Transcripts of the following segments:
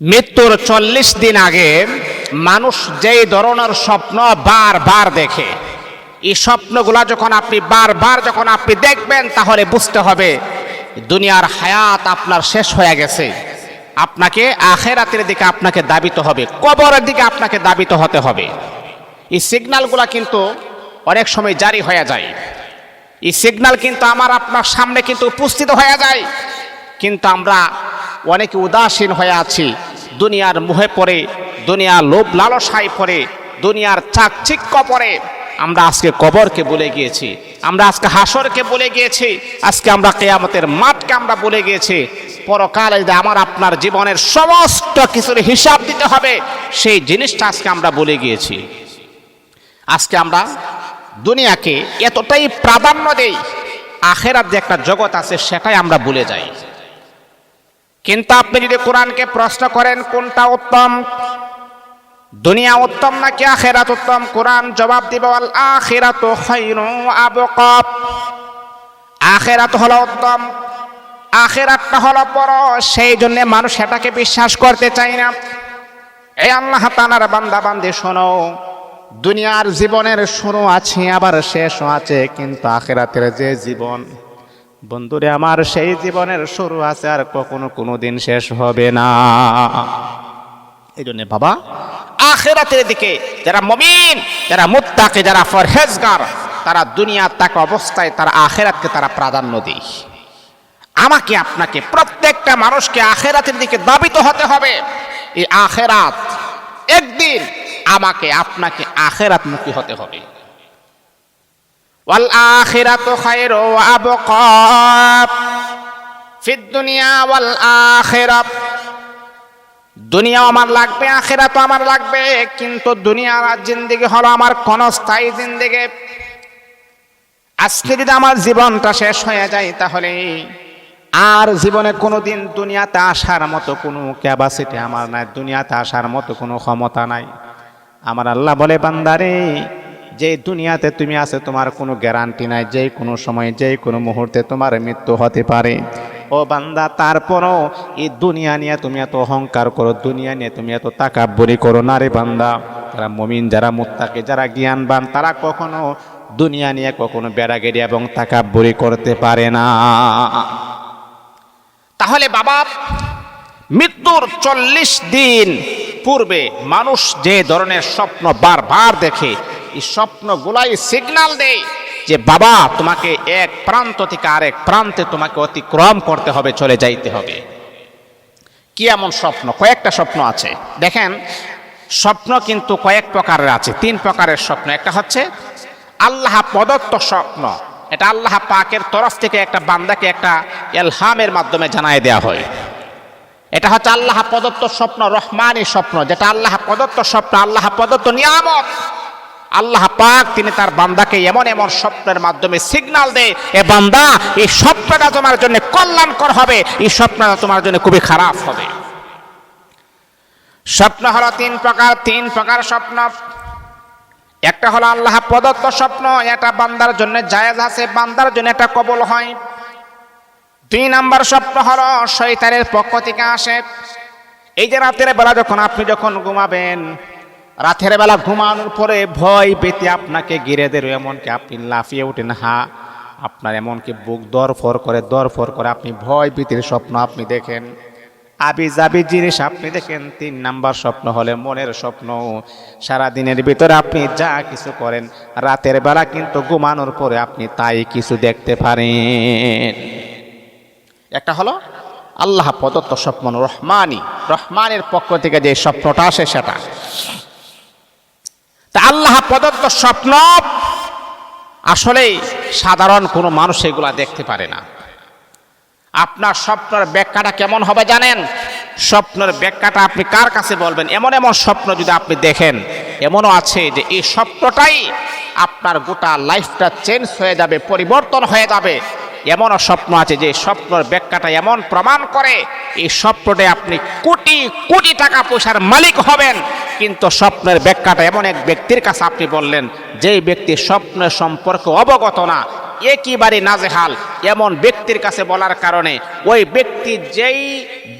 মৃত্যুর 40 দিন আগে মানুষ যেই ধরনের স্বপ্ন বারবার দেখে, এই স্বপ্নগুলা যখন আপনি বারবার দেখবেন, তাহলে বুঝতে হবে দুনিয়ার হায়াত আপনার শেষ হয়ে গেছে। আপনাকে আখিরাতের দিকে আপনাকে দাবিত হবে, কবরের দিকে আপনাকে দাবিত হতে হবে। এই সিগন্যালগুলা কিন্তু অনেক সময় জারি হয়ে যায়, এই সিগন্যাল কিন্তু আমার আপনার সামনে কিন্তু উপস্থিত হয়ে যায়, কিন্তু আমরা অনেকে উদাসীন হয়ে আছি। দুনিয়ার মোহে পড়ে, দুনিয়ার লোভ লালসায় পড়ে, দুনিয়ার চাকচিক্য পড়ে আমরা আজকে কবরকে ভুলে গিয়েছি, আমরা আজকে হাসরকে ভুলে গিয়েছি, আজকে আমরা কিয়ামতের মাঠকে আমরা ভুলে গিয়েছি। পরকালে যে আমার আপনার জীবনের সমস্ত কিছুর হিসাব দিতে হবে, সেই জিনিসটা আজকে আমরা ভুলে গিয়েছি। আজকে আমরা দুনিয়াকে এতটাই প্রাধান্য দেই, আখিরাত যে একটা জগৎ আছে সেটাই আমরা ভুলে যাই। কিন্তু আপনি যদি কোরআনকে প্রশ্ন করেন কোনটা উত্তম, দুনিয়া উত্তম নাকি আখিরাত উত্তম, কোরআন জবাব দিবে আল আখিরাতু খায়রুন ওয়া আবকা। আখিরাত হলো উত্তম, আখিরাতটা হলো বড়, সেই জন্য মানুষ এটাকে বিশ্বাস করতে চায় না। এই আল্লাহ তাআলার বান্দা বান্দি শোনো, দুনিয়ার জীবনের শুরু আছে আবার শেষও আছে, কিন্তু আখিরাতের যে জীবন বন্ধুরে আমার, সেই জীবনের শুরু আছে আর কখনো কোনোদিন শেষ হবে না। এই জন্য বাবা, আখিরাতের দিকে যারা মুমিন, যারা মুত্তাকি, যারা পরহেজগার, তারা দুনিয়ার তাকে অবস্থায় তারা আখিরাতকে তারা প্রাধান্য দেয়। আমাকে আপনাকে প্রত্যেকটা মানুষকে আখিরাতের দিকে দাবিত হতে হবে। এই আখিরাত একদিন আমাকে আপনাকে আখিরাতমুখী হতে হবে। ওয়াল আখিরাতু খায়রু ওয়া আবকা ফিদ দুনিয়া ওয়াল আখিরাত। দুনিয়া আমার লাগবে, আখিরাতও আমার লাগবে, কিন্তু দুনিয়ার জিন্দেগি হলো আমার ক্ষণস্থায়ী জিন্দেগি। আজকে যদি আমার জীবনটা শেষ হয়ে যায়, তাহলে আর জীবনে কোনোদিন দুনিয়াতে আসার মতো কোনো ক্যাপাসিটি আমার নাই, দুনিয়াতে আসার মতো কোনো ক্ষমতা নাই। আমার আল্লাহ বলে, বান্দারে, যে দুনিয়াতে তুমি আছে তোমার কোনো গ্যারান্টি নাই, যে কোনো সময় যে কোনো মুহূর্তে তোমার মৃত্যু হতে পারে। ও বান্দা, তারপরও এই দুনিয়া নিয়ে তুমি এত অহংকার করো, দুনিয়া নিয়ে তুমি এত তাকাব্বুরি করো না রে বান্দা। যারা মুমিন, যারা মুত্তাকি, যারা জ্ঞানবান, তারা কখনো দুনিয়া নিয়ে কখনো বেড়াগেড়ি এবং তাকাব্বুরি করতে পারে না। তাহলে বাবা, মৃত্যুর 40 দিন পূর্বে মানুষ যে ধরনের স্বপ্ন বারবার দেখে, এই স্বপ্নগুলাই সিগন্যাল দেয় যে বাবা, তোমাকে এক প্রান্ত থেকে আরেক প্রান্তে তোমাকে অতিক্রম করতে হবে, চলে যাইতে হবে। কি এমন স্বপ্ন? কয়েকটা স্বপ্ন আছে। দেখেন, স্বপ্ন কিন্তু কয়েক প্রকারের আছে, 3 প্রকারের স্বপ্ন। একটা হচ্ছে আল্লাহ প্রদত্ত স্বপ্ন, এটা আল্লাহ পাকের তরফ থেকে একটা বান্দাকে একটা ইলহামের মাধ্যমে জানায় দেওয়া হয়। এটা হচ্ছে আল্লাহ প্রদত্ত স্বপ্ন, রহমানি স্বপ্ন, যেটা আল্লাহ প্রদত্ত স্বপ্ন, আল্লাহ প্রদত্ত নিয়ামত। আল্লাহ পাক তিনি তার বান্দাকে এমন এমন স্বপ্নের মাধ্যমে সিগন্যাল দেয়, এ বান্দা, এই স্বপ্নটা তোমার জন্য কল্যাণকর হবে, এই স্বপ্নটা তোমার জন্য খুবই খারাপ হবে। স্বপ্ন হলো 3 প্রকার, 3 প্রকার স্বপ্ন। একটা হলো আল্লাহ প্রদত্ত স্বপ্ন, এটা বান্দার জন্য জায়েজ আছে, বান্দার জন্য এটা কবুল হয়। 2 নাম্বার স্বপ্ন হলো শয়তানের পক্ষ থেকে আসে। এই যে রাতের বেলা আপনি যখন ঘুমাবেন, রাতের বেলা ঘুমানোর পরে ভয় পেতে আপনাকে ঘিরে দেয়, এমনকি আপনি লাফিয়ে ওঠেন, আপনার এমনকি বুক দরফর করে আপনি ভয় ভীতির স্বপ্ন আপনি দেখেন, আবিজাবি জিনিস আপনি দেখেন। 3 নাম্বার স্বপ্ন হলে মনের স্বপ্ন। সারা দিনের ভিতরে আপনি যা কিছু করেন, রাতের বেলা কিন্তু ঘুমানোর পরে আপনি তাই কিছু দেখতে পারেন। একটা হলো আল্লাহ প্রদত্ত স্বপ্ন, রহমানের পক্ষ থেকে যে স্বপ্নটা আসে সেটা। তা আল্লাহ প্রদত্ত স্বপ্ন আসলে সাধারণ কোনো মানুষ এগুলা দেখতে পারে না। আপনার স্বপ্নের ব্যাখ্যাটা কেমন হবে জানেন? স্বপ্নের ব্যাখ্যাটা আপনি কার কাছে বলবেন? এমন এমন স্বপ্ন যদি আপনি দেখেন, এমনও আছে যে এই স্বপ্নটাই আপনার গোটা লাইফটা চেঞ্জ হয়ে যাবে, পরিবর্তন হয়ে যাবে। এমনও স্বপ্ন আছে যে স্বপ্নের ব্যাখ্যাটা এমন প্রমাণ করে, এই স্বপ্নটাই আপনি কোটি কোটি টাকা পয়সার মালিক হবেন, কিন্তু স্বপ্নের ব্যাখ্যাটা এমন এক ব্যক্তির কাছে আপনি বললেন, যেই ব্যক্তি স্বপ্নের সম্পর্কে অবগত না, একেবারে নাজেহাল, এমন ব্যক্তির কাছে বলার কারণে ওই ব্যক্তি যেই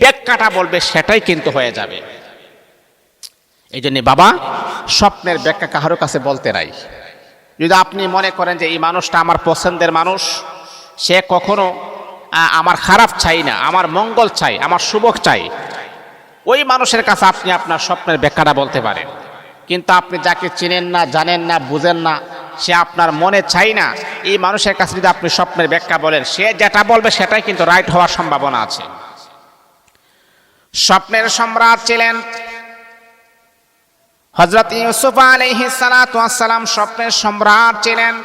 ব্যাখ্যাটা বলবে সেটাই কিন্তু হয়ে যাবে। এই জন্য বাবা, স্বপ্নের ব্যাখ্যা কারোর কাছে বলতে নাই। যদি আপনি মনে করেন যে এই মানুষটা আমার পছন্দের মানুষ, সে কখনো আমার খারাপ চাই না, আমার মঙ্গল চাই, আমার শুভ চাই, ওই মানুষের কাছে আপনি আপনার স্বপ্নের ব্যাখ্যাটা বলতে পারেন। কিন্তু আপনি যাকে চিনেন না, জানেন না, বুঝেন না, সে আপনার মনে চাই না, এই মানুষের কাছে যদি আপনি স্বপ্নের ব্যাখ্যা বলেন, সে যেটা বলবে সেটাই কিন্তু রাইট হওয়ার সম্ভাবনা আছে। স্বপ্নের সম্রাট ছিলেন হযরত ইউসুফ আলাইহিস সালাতু ওয়াস সালাম, স্বপ্নের সম্রাট ছিলেন।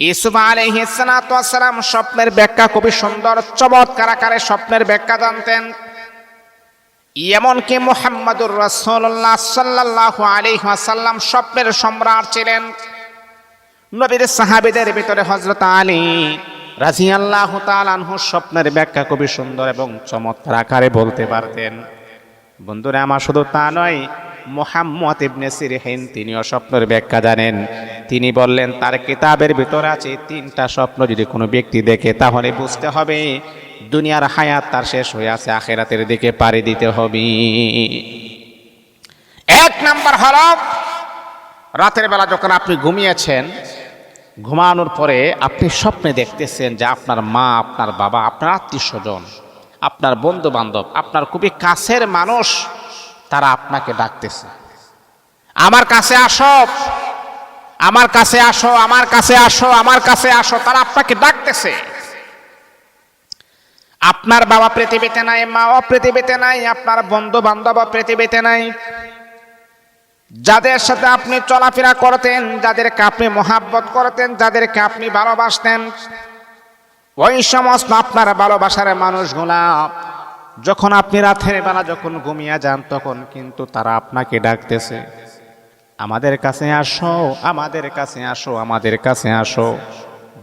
ইউসুফ আলাইহিস সালাতু ওয়াস সালাম স্বপ্নের ব্যাখ্যা খুবই সুন্দর চমৎকার আকারে স্বপ্নের ব্যাখ্যা জানতেন। এমনকি মুহাম্মদুর রাসূলুল্লাহ সাল্লাল্লাহু আলাইহি ওয়াসাল্লাম স্বপ্নের সম্রাট ছিলেন। নবীর সাহাবীদের ভিতরে হযরত আলী রাদিয়াল্লাহু তাআলা আনহু স্বপ্নের ব্যাখ্যা খুবই সুন্দর এবং চমৎকার আকারে বলতে পারতেন। বন্ধুরা আমার, শুধু তা নয়, মুহাম্মদ ইবনে সিরহিন তিনিও স্বপ্নের ব্যাখ্যা জানেন। তিনি বললেন তার কিতাবের ভিতরে আছে 3টা স্বপ্ন যদি কোনো ব্যক্তি দেখে তাহলে বুঝতে হবে দুনিয়ার হায়াত তার শেষ হয়ে আছে, আখিরাতের দিকে পাড়ি দিতে হবে। 1 নাম্বার হলো, রাতের বেলা যখন আপনি ঘুমিয়েছেন, ঘুমানোর পরে আপনি স্বপ্নে দেখতেছেন যে আপনার মা, আপনার বাবা, আপনার আত্মীয় স্বজন, আপনার বন্ধু বান্ধব, আপনার খুবই কাছের মানুষ, তারা আপনাকে ডাকতেছে, আমার কাছে আসো, আমার কাছে আসো, আমার কাছে আসো, আমার কাছে আসো। তারা আপনাকে ডাকতেছে। আপনার বাবা পৃথিবীতে নাই, মাও পৃথিবীতে নাই, আপনার বন্ধু বান্ধব পৃথিবীতে নাই। যাদের সাথে আপনি চলাফেরা করতেন, যাদেরকে আপনি মহাব্বত করতেন, যাদেরকে আপনি ভালোবাসতেন, ওই সমস্ত আপনার ভালোবাসার মানুষগুলা যখন আপনি রাতের বেলা যখন ঘুমিয়ে যান, তখন কিন্তু তারা আপনাকে ডাকতেছে, আমাদের কাছে আসো, আমাদের কাছে আসো, আমাদের কাছে আসো।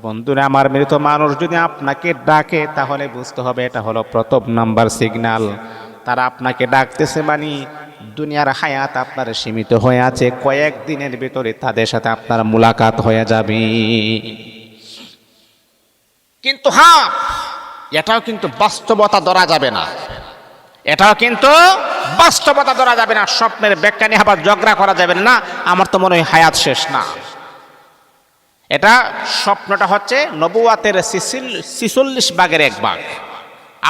বন্ধুরা আমার, মৃত মানুষ যদি আপনাকে ডাকে তাহলে বুঝতে হবে এটা হলো প্রথম নাম্বার সিগন্যাল। তারা আপনাকে ডাকতেছে মানে দুনিয়ার হায়াত আপনার সীমিত হয়ে আছে, কয়েকদিনের ভিতরে তাদের সাথে আপনার মুলাকাত হয়ে যাবে। কিন্তু হ্যাঁ, এটাও কিন্তু বাস্তবতা ধরা যাবে না, এটাও কিন্তু বাস্তবতা ধরা যাবে না। স্বপ্নের ব্যাখ্যা নিয়ে আবার ঝগড়া করা যাবে না, আমার তো মনে হয় হায়াত শেষ না। এটা স্বপ্নটা হচ্ছে নবুয়াতের 46 ভাগের 1 ভাগ।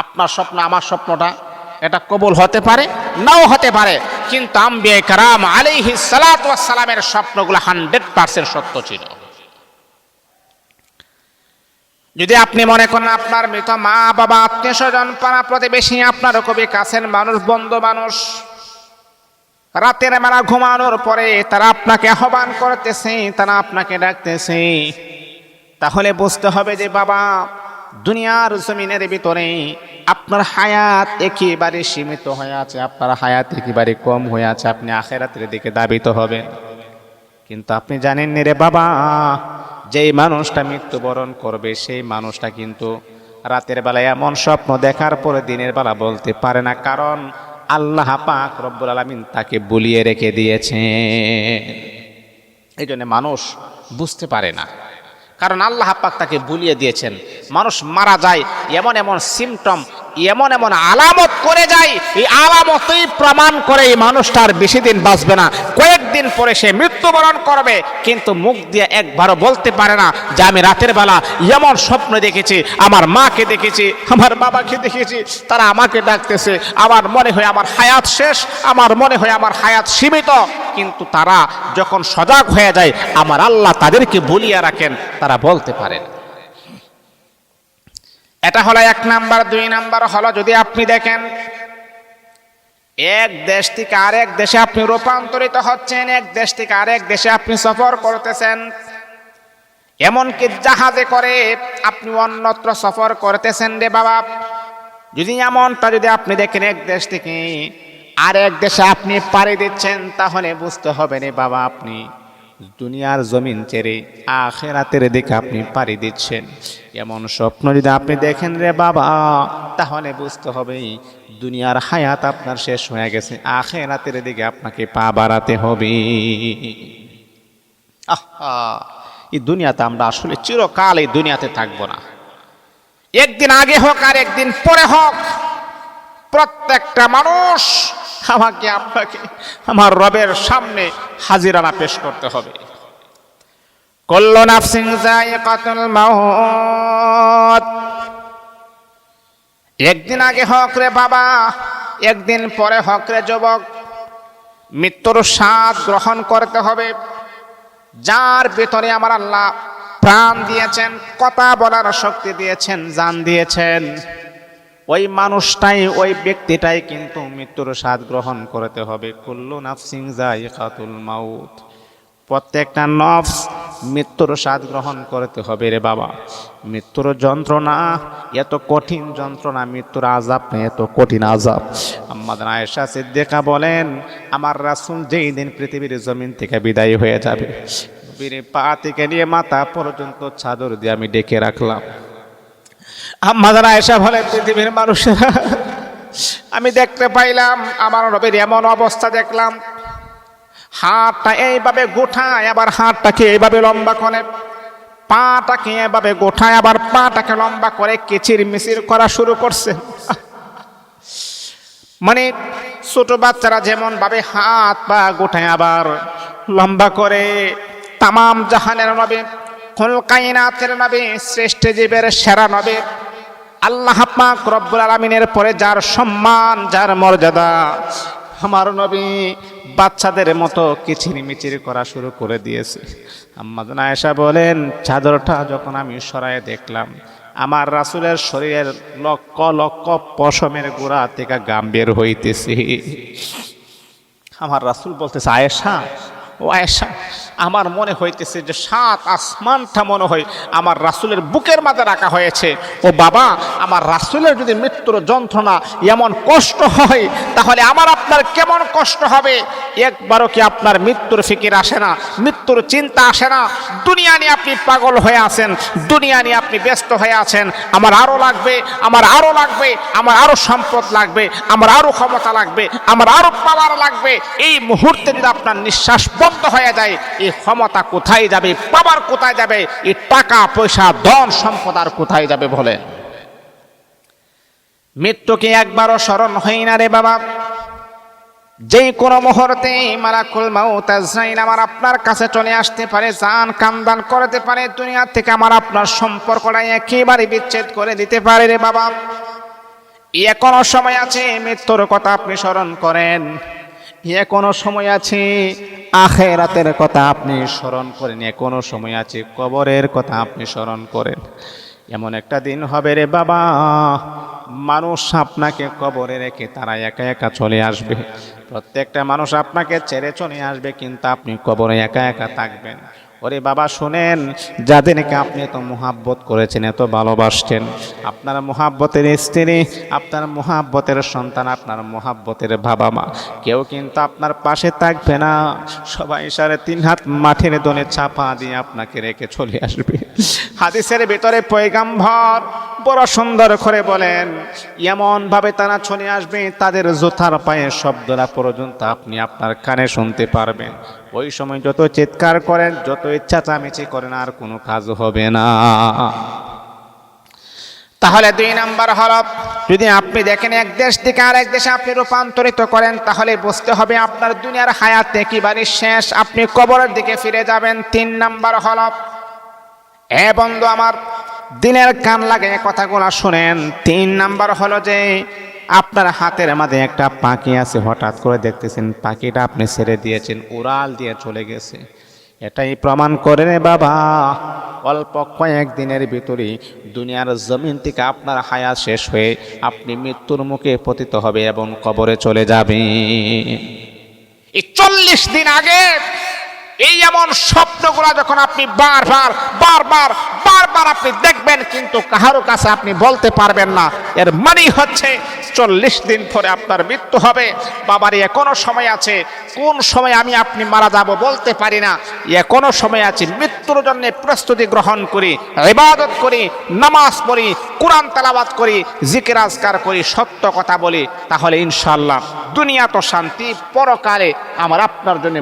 আপনার স্বপ্ন, আমার স্বপ্নটা, এটা কবুল হতে পারে, নাও হতে পারে, কিন্তু আম্বিয়া কেরাম আলাইহিস সালাতু ওয়াস সালামের স্বপ্নগুলো 100% সত্য ছিল। যদি আপনি মনে করেন আপনার মৃত মা বাবা, আত্মীয় স্বজন, পাড়া প্রতিবেশী, আপনার খুবই কাছের মানুষ, বন্ধু মানুষ, রাতের বেলা ঘুমানোর পরে তারা আপনাকে আহ্বান করতেছে, তারা আপনাকে ডাকতেছে, তাহলে বুঝতে হবে যে বাবা, দুনিয়ার জমিনের ভিতরে আপনার হায়াত একেবারে সীমিত হয়ে আছে, আপনার হায়াত একেবারে কম হয়ে আছে, আপনি আখিরাতের দিকে ধাবিত হবেন। কিন্তু আপনি জানেন রে বাবা, যেই মানুষটা মৃত্যুবরণ করবে সেই মানুষটা কিন্তু রাতের বেলায় এমন স্বপ্ন দেখার পরে দিনের বেলা বলতে পারে না, কারণ আল্লাহ পাক রব্বুল আলামিন তাকে বুলিয়ে রেখে দিয়েছে। এই জন্য মানুষ বুঝতে পারে না, কারণ আল্লাহ পাক তাকে বুলিয়ে দিয়েছেন। মানুষ মারা যায় এমন এমন সিমটম, এমন এমন আলামত করে যায়, এই আলামতই প্রমাণ করে এই মানুষটার বেশি দিন বাঁচবে না, কয়েকদিন পরে সে মৃত্যুবরণ করবে। কিন্তু মুখ দিয়ে একবারও বলতে পারে না যে আমি রাতের বেলা এমন স্বপ্ন দেখেছি, আমার মাকে দেখেছি, আমার বাবাকে দেখেছি, তারা আমাকে ডাকতেছে, আমার মনে হয় আমার হায়াত শেষ, আমার মনে হয় আমার হায়াত সীমিত। কিন্তু তারা যখন সজাগ হয়ে যায়, আমার আল্লাহ তাদেরকে বলিয়ে রাখেন, তারা বলতে পারেন। এটা হলো 1 নাম্বার। 2 নাম্বার হলো, যদি আপনি দেখেন এক দেশ থেকে আরেক দেশে আপনি রূপান্তরিত হচ্ছেন, এক দেশ থেকে আরেক দেশে আপনি সফর করতেছেন, এমনকি জাহাজে করে আপনি অন্যত্র সফর করতেছেন রে বাবা, যদি এমনটা যদি আপনি দেখেন এক দেশ থেকে আরেক দেশে আপনি পাড়ি দিচ্ছেন, তাহলে বুঝতে হবে রে বাবা, আপনি দুনিয়ার জমিন ছেড়ে আখিরাতের দিকে আপনি পাড়ি দিচ্ছেন। এমন স্বপ্ন যদি আপনি দেখেন রে বাবা, তাহলে বুঝতে হবে দুনিয়ার হায়াত আপনার শেষ হয়ে গেছে, আখিরাতের দিকে আপনাকে পা বাড়াতে হবে। এই দুনিয়াতে আমরা আসলে চিরকাল এই দুনিয়াতে থাকবো না, একদিন আগে হোক আর একদিন পরে হোক প্রত্যেকটা মানুষ আমাকে আপনাকে আমার রবের সামনে হাজিরানা পেশ করতে হবে। কুল্লু নাফসিন যায়িকাতুল মাউত। একদিন আগে হক রে বাবা, একদিন পরে হক রে যুবক। মৃত্যুর স্বাদ গ্রহণ করতে হবে। যার ভিতরে আমার আল্লাহ প্রাণ দিয়েছেন, কথা বলার শক্তি দিয়েছেন, জান দিয়েছেন, ওই মানুষটাই, ওই ব্যক্তিটাই কিন্তু মৃত্যুর স্বাদ গ্রহণ করতে হবে। কুল্লু নাফসিন যায়িকাতুল মাউত। প্রত্যেকটা নফস মৃত্যুর স্বাদ গ্রহণ করতে হবে রে বাবা। মৃত্যুর যন্ত্রণা এত কঠিন যন্ত্রণা, মৃত্যুর আযাব না এত কঠিন আযাব। আম্মা আয়েশা সিদ্দিকা বলেন, আমার রাসূল যেই দিন পৃথিবীর জমিন থেকে বিদায় হয়ে যাবে, নবীর পা থেকে নিয়ে মাথা পর্যন্ত চাদর দিয়ে আমি ডেকে রাখলাম। আম্মা আয়েশা বলে, পৃথিবীর মানুষেরা, আমি দেখতে পাইলাম আমার নবীর এমন অবস্থা দেখলাম, হাতটা এইভাবে গোঠায়, আবার হাতটাকে এইভাবে লম্বা করে, পাটাকে এভাবে গোঠায়, আবার পাটাকে লম্বা করে কিচির মিচির করা শুরু করছে। মানে ছোট বাচ্চারা যেমন ভাবে হাত পা গোঠায় আবার লম্বা করে, তামাম জাহানের নবী, কুল কায়নাতের নবী, শ্রেষ্ঠ জীবের সেরা নবী, আল্লাহ পাক রব্বুল আলামিনের পরে যার সম্মান, যার মর্যাদা, আমার নবী বাচ্চাদের মতো কিচির মিচির করা শুরু করে দিয়েছে। আম্মা আয়েশা বলেন, চাদরটা যখন আমি সরায়ে দেখলাম, আমার রাসূলের শরীরের লক্ষ লক্ষ পশমের গোড়া থেকে ঘাম বের হইতেছে। আমার রাসূল বলতেছে, আয়েশা, ও আয়েশা, আমার মনে হইতেছে যে 7 আসমানটা মনে হয় আমার রাসূলের বুকের মাঝে রাখা হয়েছে। ও বাবা, আমার রাসূলের যদি মৃত্যুর যন্ত্রণা এমন কষ্ট হয়, তাহলে আমার আপনার কেমন কষ্ট হবে? একবারও কি আপনার মৃত্যুর ফিকির আসে না? মৃত্যুর চিন্তা আসে না? দুনিয়া নিয়ে আপনি পাগল হয়ে আছেন, দুনিয়া নিয়ে আপনি ব্যস্ত হয়ে আছেন। আমার আরো লাগবে, আমার আরো লাগবে, আমার আরো সম্পদ লাগবে, আমার আরো ক্ষমতা লাগবে, আমার আরো পাওয়ার লাগবে। এই মুহূর্তে যদি আপনার নিঃশ্বাস বন্ধ হয়ে যায়, এই ক্ষমতা কোথায় যাবে? পাওয়ার কোথায় যাবে? এই টাকা পয়সা ধন সম্পদ আর কোথায় যাবে বলেন? মৃত্যুকে একবারও স্মরণ হয় না রে বাবা। যে কোনো মুহূর্তে মালাকুল মাউত আজরাইল আমার আপনার কাছে চলে আসতে পারে, জান কান্দান করতে পারে, দুনিয়া থেকে আমার আপনার সম্পর্কটা একেবারে বিচ্ছেদ করে দিতে পারে রে বাবা। এখনো সময় আছে, মৃত্যুর কথা আপনি স্মরণ করেন। এখনো সময় আছে, আখিরাতের কথা আপনি স্মরণ করেন। এখনো সময় আছে, কবরের কথা আপনি স্মরণ করেন। এমন একটা দিন হবে রে বাবা, মানুষ আপনাকে কবরে রেখে তারা একা একা চলে আসবে। প্রত্যেকটা মানুষ আপনাকে ছেড়ে চলে আসবে, কিন্তু আপনি কবরে একা একা থাকবেন। ওরে বাবা শুনেন, যাদেরকে আপনি এত মোহাব্বত করেছেন, এত ভালোবাসছেন, আপনার মোহাব্বতের স্ত্রী, আপনার মোহাব্বতের সন্তান, আপনার মোহাব্বতের বাবা মা, কেউ কিন্তু আপনার পাশে থাকবে না। সবাই 3.5 হাত মাটির দনে চাপা দিয়ে আপনাকে রেখে চলে আসবে। হাদিসের ভিতরে পয়গাম্বর বড় সুন্দর করে বলেন, এমন ভাবে তারা চলে আসবে, তাদের জুতার পায়ের শব্দটা পর্যন্ত আপনি আপনার কানে শুনতে পারবেন। ওই সময় যত চিৎকার করেন, যত ইচ্ছা চামিচি করেন, আর কোনো কাজ হবে না। তাহলে 2 নাম্বার হলো, যদি আপনি দেখেন এক দেশ থেকে আরেক দেশে আপনি রূপান্তরিত করেন, তাহলে বুঝতে হবে আপনার দুনিয়ার হায়াত একেবারে শেষ, আপনি কবরের দিকে ফিরে যাবেন। 3 নাম্বার হলো, এ বন্ধু আমার, দিনের কান লাগিয়ে কথাগুলো শুনেন। 3 নাম্বার হলো যে আপনার হাতের মধ্যে একটা পাখি আছে, হঠাৎ করে দেখতেছেন পাখিটা আপনি ছেড়ে দিয়েছেন, উড়াল দিয়ে চলে গেছে। এটাই প্রমাণ করে রে বাবা, অল্প কয়েকদিনের ভিতরেই দুনিয়ার জমিন থেকে আপনার হায়াত শেষ হয়ে আপনি মৃত্যুর মুখে পতিত হবে এবং কবরে চলে যাবেন। এই 40 দিন আগে এই এমন স্বপ্নগুলো যখন আপনি বারবার বারবার বারবার আপনি দেখবেন, কিন্তু কারো কাছে আপনি বলতে পারবেন না, এর মানে হচ্ছে 40 দিন পরে আপনার মৃত্যু হবে। বাবারে এখনো সময় আছে, কোন সময় আমি আপনি মারা যাব বলতে পারি না। এখনো সময় আছে, মৃত্যুর জন্য প্রস্তুতি গ্রহণ করি, ইবাদত করি, নামাজ পড়ি, কোরআন তেলাওয়াত করি, জিকির আজকার করি, সত্য কথা বলি, তাহলে ইনশাআল্লাহ দুনিয়া তো শান্তি, পরকালে আমার আপনার জন্য